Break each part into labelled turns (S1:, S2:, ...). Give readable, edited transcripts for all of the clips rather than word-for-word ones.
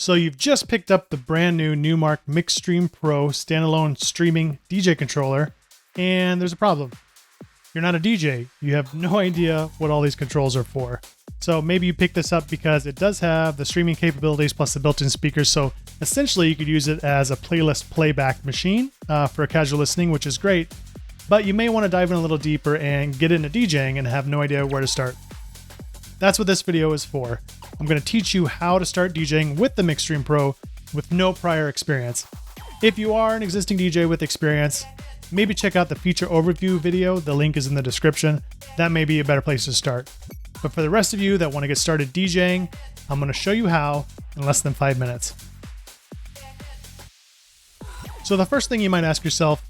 S1: So you've just picked up the brand new Numark Mixstream Pro standalone streaming DJ controller, and there's a problem. You're not a DJ. You have no idea what all these controls are for. So maybe you picked this up because it does have the streaming capabilities plus the built-in speakers. So essentially you could use it as a playlist playback machine for casual listening, which is great. But you may want to dive in a little deeper and get into DJing and have no idea where to start. That's what this video is for. I'm going to teach you how to start DJing with the Mixstream Pro with no prior experience. If you are an existing DJ with experience, maybe check out the feature overview video. The link is in the description. That may be a better place to start. But for the rest of you that want to get started DJing, I'm going to show you how in less than 5 minutes. So the first thing you might ask yourself,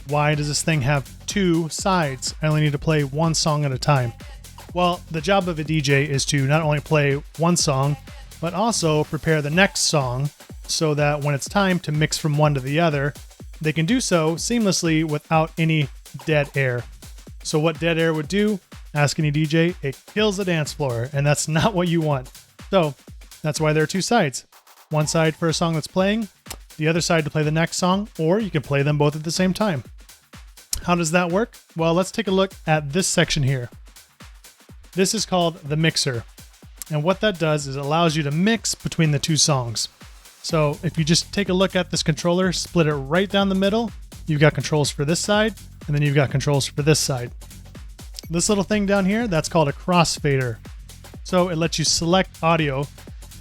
S1: why does this thing have two sides? I only need to play one song at a time. Well, the job of a DJ is to not only play one song, but also prepare the next song so that when it's time to mix from one to the other, they can do so seamlessly without any dead air. So what dead air would do, ask any DJ, it kills the dance floor, and that's not what you want. So that's why there are two sides. One side for a song that's playing, the other side to play the next song, or you can play them both at the same time. How does that work? Well, let's take a look at this section here. This is called the mixer. And what that does is it allows you to mix between the two songs. So if you just take a look at this controller, split it right down the middle, you've got controls for this side, and then you've got controls for this side. This little thing down here, that's called a crossfader. So it lets you select audio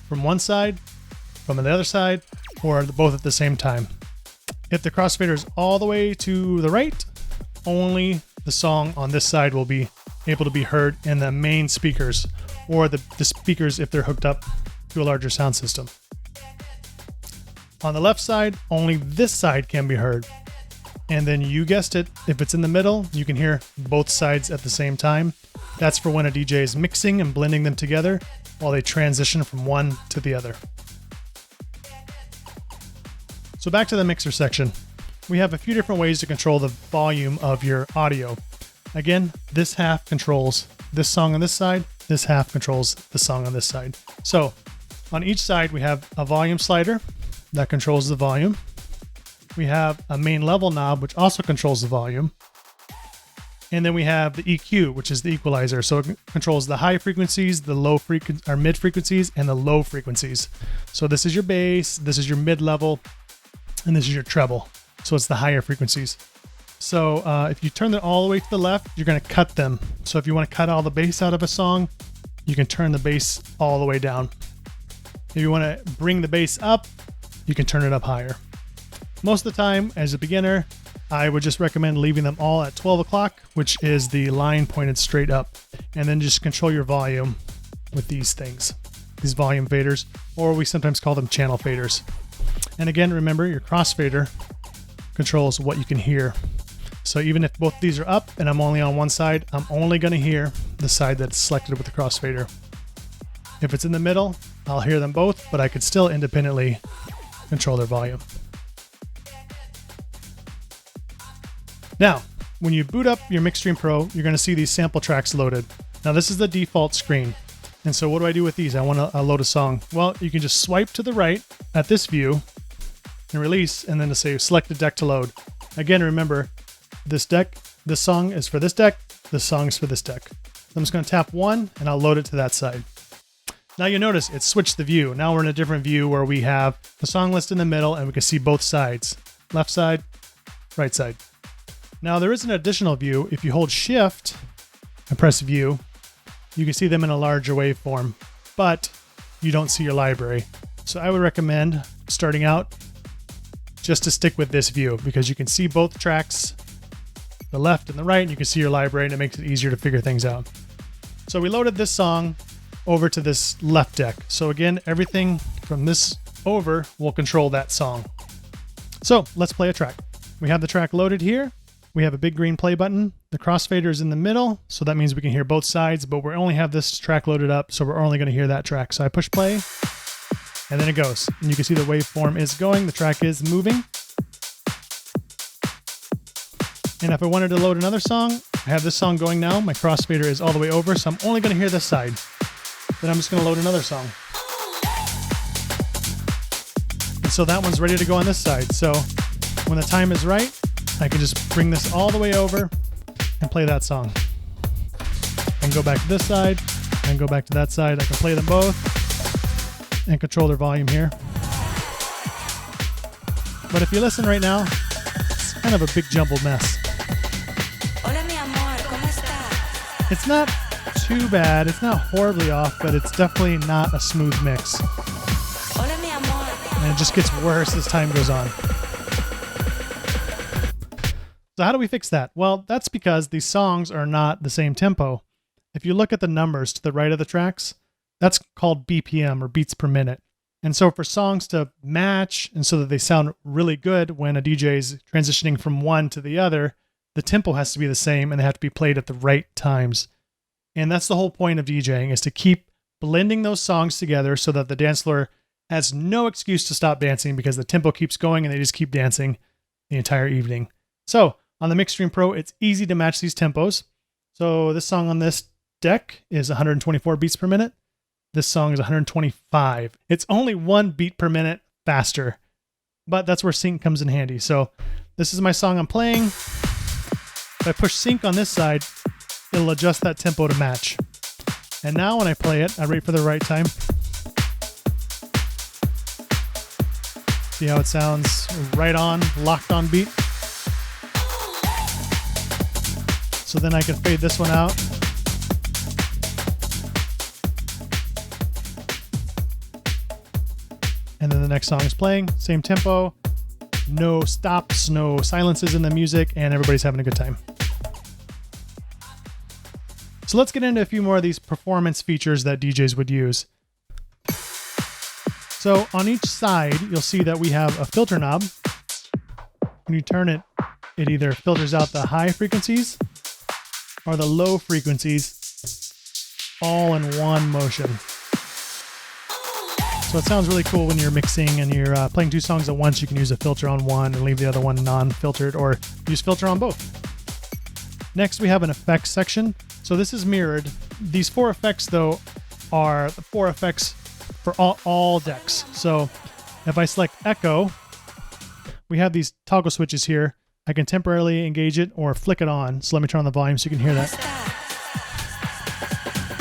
S1: from one side, from the other side, or both at the same time. If the crossfader is all the way to the right, only the song on this side will be able to be heard in the main speakers, or the speakers if they're hooked up to a larger sound system. On the left side, only this side can be heard. And then you guessed it, if it's in the middle, you can hear both sides at the same time. That's for when a DJ is mixing and blending them together while they transition from one to the other. So back to the mixer section. We have a few different ways to control the volume of your audio. Again, this half controls this song on this side, this half controls the song on this side. So on each side, we have a volume slider that controls the volume. We have a main level knob, which also controls the volume. And then we have the EQ, which is the equalizer. So it controls the high frequencies, the low frequencies, or mid frequencies, and the low frequencies. So this is your bass, this is your mid level, and this is your treble. So it's the higher frequencies. So if you turn it all the way to the left, you're going to cut them. So if you want to cut all the bass out of a song, you can turn the bass all the way down. If you want to bring the bass up, you can turn it up higher. Most of the time, as a beginner, I would just recommend leaving them all at 12 o'clock, which is the line pointed straight up. And then just control your volume with these things, these volume faders, or we sometimes call them channel faders. And again, remember your crossfader controls what you can hear. So even if both these are up and I'm only on one side, I'm only going to hear the side that's selected with the crossfader. If it's in the middle, I'll hear them both, but I could still independently control their volume. Now, when you boot up your Mixstream Pro, you're going to see these sample tracks loaded. Now this is the default screen. And so what do I do with these? I want to load a song. Well, you can just swipe to the right at this view and release, and then to say select the deck to load. Again, remember, this song is for this deck, this song is for this deck. I'm just going to tap one and I'll load it to that side. Now you notice it switched the view. Now we're in a different view where we have the song list in the middle and we can see both sides, left side, right side. Now there is an additional view. If you hold shift and press view, you can see them in a larger waveform, but you don't see your library. So I would recommend starting out just to stick with this view because you can see both tracks, the left and the right, and you can see your library, and it makes it easier to figure things out. So we loaded this song over to this left deck. So again, everything from this over will control that song. So let's play a track. We have the track loaded here. We have a big green play button. The crossfader is in the middle, so that means we can hear both sides, but we only have this track loaded up, so we're only going to hear that track. So I push play, and then it goes. And you can see the waveform is going, the track is moving. And if I wanted to load another song, I have this song going now. My crossfader is all the way over, so I'm only going to hear this side. Then I'm just going to load another song. so that one's ready to go on this side. So when the time is right, I can just bring this all the way over and play that song. And go back to this side and go back to that side. I can play them both and control their volume here. But if you listen right now, it's kind of a big jumbled mess. It's not too bad. It's not horribly off, but it's definitely not a smooth mix. And it just gets worse as time goes on. So how do we fix that? Well, that's because these songs are not the same tempo. If you look at the numbers to the right of the tracks, that's called BPM, or beats per minute. And so for songs to match and so that they sound really good when a DJ is transitioning from one to the other, the tempo has to be the same and they have to be played at the right times. And that's the whole point of DJing, is to keep blending those songs together so that the dance floor has no excuse to stop dancing because the tempo keeps going and they just keep dancing the entire evening. So on the Mixstream Pro, it's easy to match these tempos. So this song on this deck is 124 beats per minute. This song is 125. It's only 1 beat per minute faster, but that's where sync comes in handy. So this is my song I'm playing. If I push sync on this side, it'll adjust that tempo to match. And now when I play it, I wait for the right time. See how it sounds right on, locked on beat. So then I can fade this one out. And then the next song is playing, same tempo, no stops, no silences in the music, and everybody's having a good time. So let's get into a few more of these performance features that DJs would use. So on each side, you'll see that we have a filter knob. When you turn it, it either filters out the high frequencies or the low frequencies all in one motion. So it sounds really cool when you're mixing and you're playing two songs at once. You can use a filter on one and leave the other one non-filtered, or use filter on both. Next, we have an effects section. So this is mirrored. These 4 effects, though, are the 4 effects for all decks. So if I select echo, we have these toggle switches here. I can temporarily engage it or flick it on. So let me turn on the volume so you can hear that.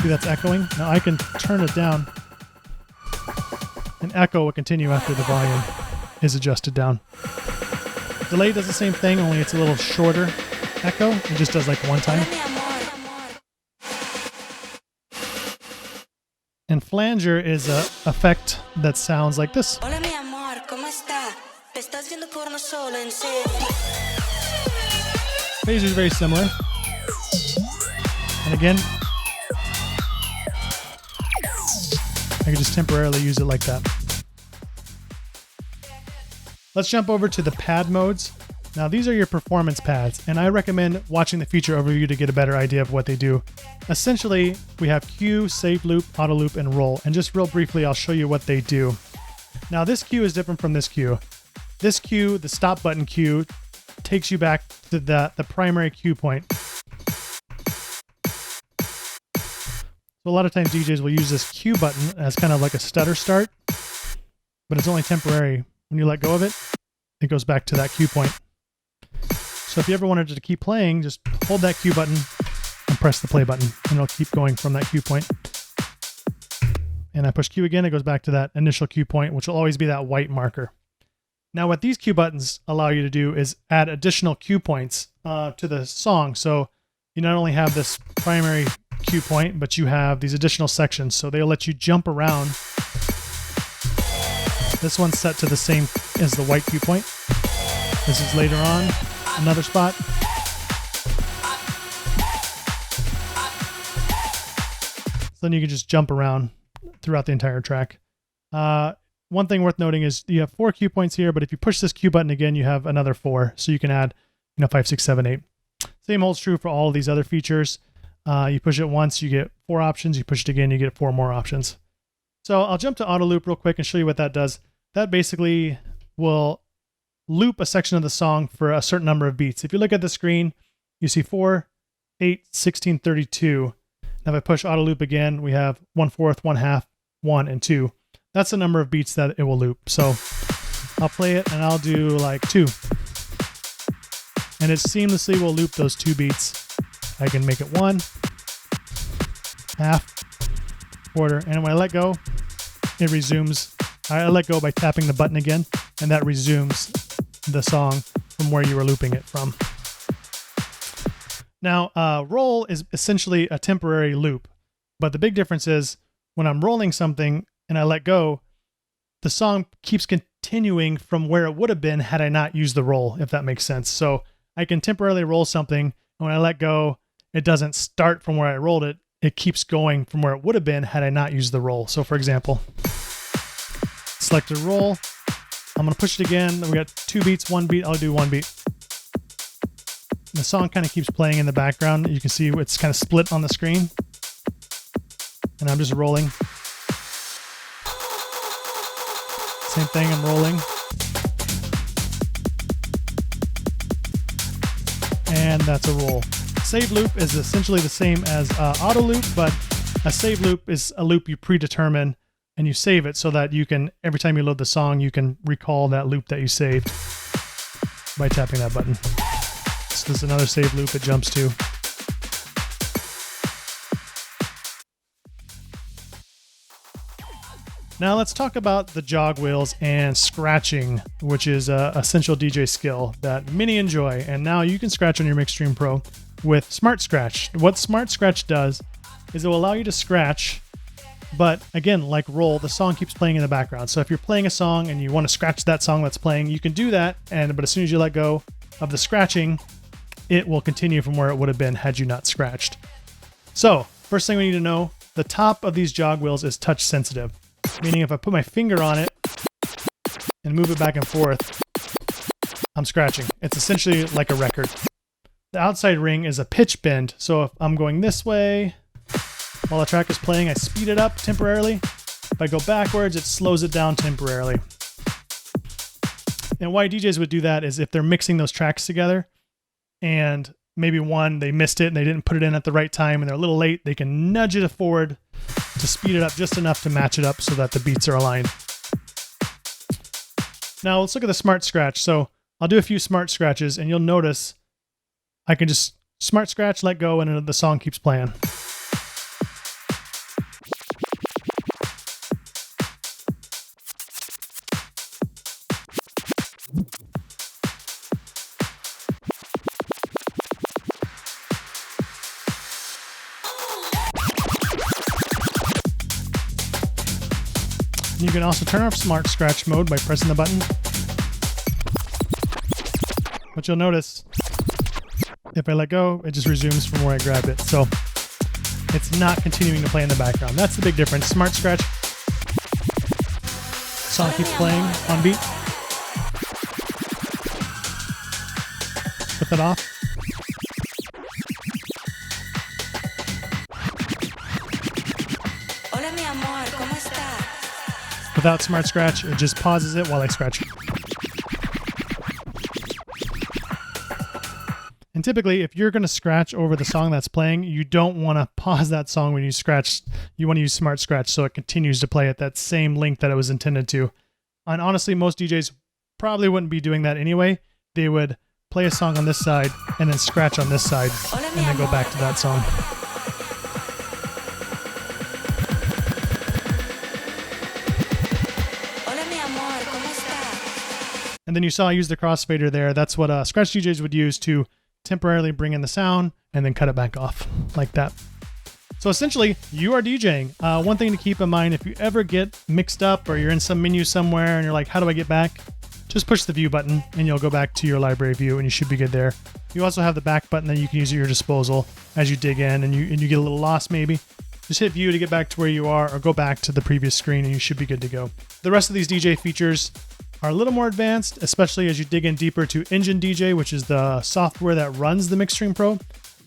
S1: See, that's echoing. Now I can turn it down, and echo will continue after the volume is adjusted down. Delay does the same thing, only it's a little shorter echo. It just does like one time. And flanger is an effect that sounds like this. Phaser is very similar. And again, I can just temporarily use it like that. Let's jump over to the pad modes. Now these are your performance pads, and I recommend watching the feature overview to get a better idea of what they do. Essentially, we have cue, save loop, auto loop, and roll. And just real briefly, I'll show you what they do. Now this cue is different from this cue. This cue, the stop button cue, takes you back to the primary cue point. So a lot of times DJs will use this cue button as kind of like a stutter start, but it's only temporary. When you let go of it, it goes back to that cue point. So if you ever wanted to keep playing, just hold that cue button and press the play button, and it'll keep going from that cue point. And I push cue again, it goes back to that initial cue point, which will always be that white marker. Now what these cue buttons allow you to do is add additional cue points to the song. So you not only have this primary cue point, but you have these additional sections. So they'll let you jump around. This one's set to the same as the white cue point. This is later on, another spot. So then you can just jump around throughout the entire track. One thing worth noting is you have 4 cue points here, but if you push this cue button again, you have another 4. So you can add, 5, 6, 7, 8. Same holds true for all of these other features. You push it once, you get 4 options. You push it again, you get 4 more options. So I'll jump to auto loop real quick and show you what that does. That basically will loop a section of the song for a certain number of beats. If you look at the screen, you see 4, 8, 16, 32. Now if I push auto loop again, we have 1/4, 1/2, 1, and 2. That's the number of beats that it will loop. So I'll play it and I'll do like 2. And it seamlessly will loop those 2 beats. I can make it 1, half, quarter, and when I let go, it resumes. I let go by tapping the button again, and that resumes the song from where you were looping it from. Now, roll is essentially a temporary loop, but the big difference is when I'm rolling something and I let go, the song keeps continuing from where it would have been had I not used the roll, if that makes sense. So I can temporarily roll something, and when I let go, it doesn't start from where I rolled it. It keeps going from where it would have been had I not used the roll. So for example, select a roll. I'm going to push it again. We got 2 beats, 1 beat. I'll do 1 beat. The song kind of keeps playing in the background. You can see it's kind of split on the screen. And I'm just rolling. Same thing, I'm rolling. And that's a roll. Save loop is essentially the same as auto loop, but a save loop is a loop you predetermine and you save it so that you can, every time you load the song, you can recall that loop that you saved by tapping that button. So there's another save loop it jumps to. Now let's talk about the jog wheels and scratching, which is an essential DJ skill that many enjoy. And now you can scratch on your Mixstream Pro with Smart Scratch. What Smart Scratch does is it will allow you to scratch, but again, like roll, the song keeps playing in the background. So if you're playing a song and you want to scratch that song that's playing, you can do that. But as soon as you let go of the scratching, it will continue from where it would have been had you not scratched. So first thing we need to know, the top of these jog wheels is touch sensitive. Meaning if I put my finger on it and move it back and forth, I'm scratching. It's essentially like a record. The outside ring is a pitch bend. So if I'm going this way, while the track is playing, I speed it up temporarily. If I go backwards, it slows it down temporarily. And why DJs would do that is if they're mixing those tracks together and maybe one, they missed it and they didn't put it in at the right time and they're a little late, they can nudge it forward to speed it up just enough to match it up so that the beats are aligned. Now let's look at the Smart Scratch. So I'll do a few Smart Scratches and you'll notice I can just Smart Scratch, let go, and the song keeps playing. You can also turn off Smart Scratch mode by pressing the button. But you'll notice, if I let go, it just resumes from where I grabbed it. So it's not continuing to play in the background. That's the big difference. Smart Scratch, song keeps playing on beat. Put that off. Without Smart Scratch, it just pauses it while I scratch. And typically, if you're going to scratch over the song that's playing, you don't want to pause that song when you scratch. You want to use Smart Scratch so it continues to play at that same length that it was intended to. And honestly, most DJs probably wouldn't be doing that anyway. They would play a song on this side and then scratch on this side and then go back to that song. And then you saw I used the crossfader there. That's what scratch DJs would use to temporarily bring in the sound and then cut it back off like that. So essentially, you are DJing. One thing to keep in mind, if you ever get mixed up or you're in some menu somewhere and you're like, how do I get back? Just push the view button and you'll go back to your library view and you should be good there. You also have the back button that you can use at your disposal as you dig in and you get a little lost maybe. Just hit view to get back to where you are or go back to the previous screen and you should be good to go. The rest of these DJ features are a little more advanced, especially as you dig in deeper to Engine DJ, which is the software that runs the Mixstream Pro.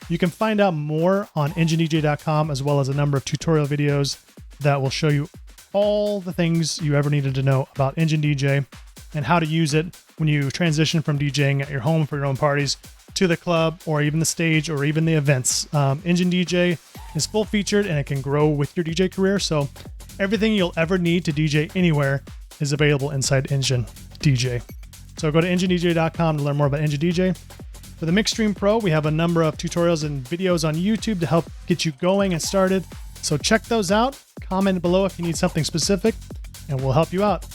S1: You can find out more on enginedj.com as well as a number of tutorial videos that will show you all the things you ever needed to know about Engine DJ and how to use it when you transition from DJing at your home for your own parties to the club or even the stage or even the events. Engine DJ is full featured and it can grow with your DJ career. So everything you'll ever need to DJ anywhere is available inside Engine DJ. So go to enginedj.com to learn more about Engine DJ. For the Mixstream Pro, we have a number of tutorials and videos on YouTube to help get you going and started. So check those out. Comment below if you need something specific, and we'll help you out.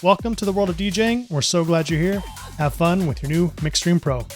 S1: Welcome to the world of DJing. We're so glad you're here. Have fun with your new Mixstream Pro.